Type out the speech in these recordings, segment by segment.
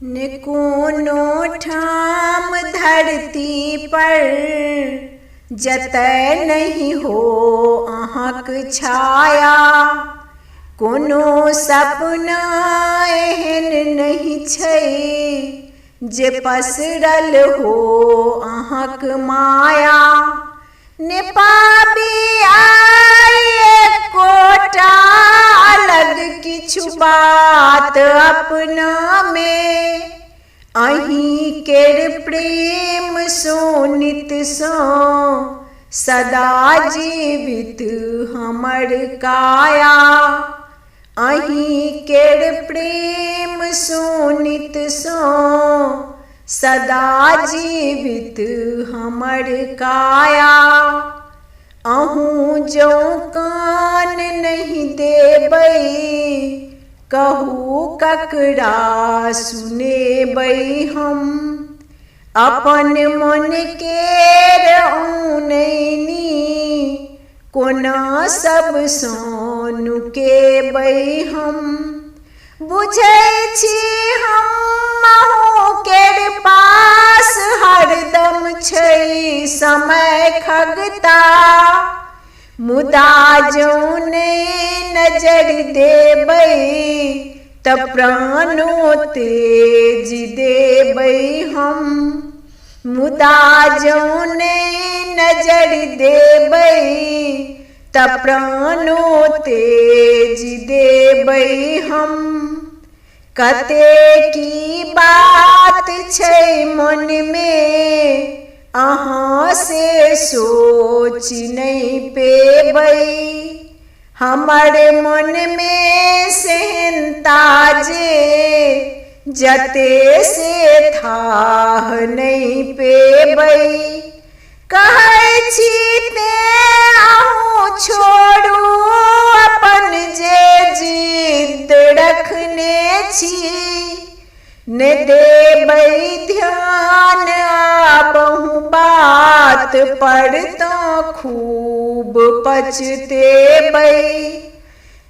ने कोनो ठाम धरती पर जतय नहीं हो अहाँक छाया। कोनो सपना एहन नहीं छै जे पसरल हो अहाँक माया। ने पाबी आए कोटा अलग किछु बात अपना में। अहीं केर प्रेम सोनित सो सदा जीवित हमर काया। अहीं केर प्रेम सोनित सो सदा जीवित हमर काया। अहूँ जो कान नहीं देबै कहू ककरा सुनेबै हम। अपन मन केर औनैनी कोना सब नुकेबै हम। बुझै छी हम अहूँ केर पास हरदम छै समय खगता। मुदा जो नहीं नजर देबै त प्राणो तेज देबै हम। मुदा जो नहीं नजर देबै त प्राणो तेज देबै हम। कते की बात छै मन में अहाँ से सोच नहीं पेबै। हमर मन में सेहनता जे जते से थाह नहीं पेबै। कहै छी ते अहूँ छोड़ू अपन जे जिद रखने छी। ने देबै ध्यान आबहु बात पर तो खूब पछतेबै।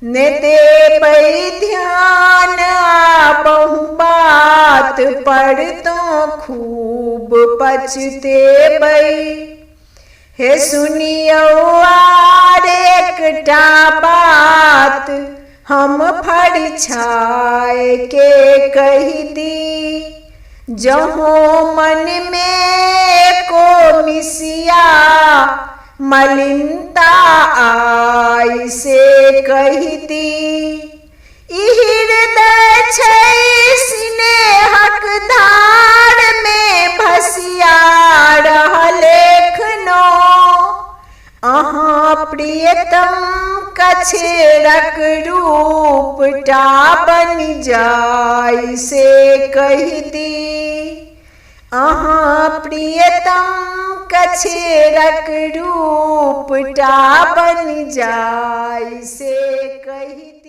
ने देबै ध्यान आबहु बात पर तो खूब पछतेबै। हे सुनियौ आर एकटा बात हम फरछाय के कहि दी। जहाँ मन में को मिसिया मलिनता आई से कहि दी। हृदय छै स्नेहक धार में भसिया रहल एखनो। अहाँ प्रियतम कछेरक रूप टा बनि जाय से कहि दी। अहाँ प्रियतम कछेरक रूप टा बनि जाय से कहि दी।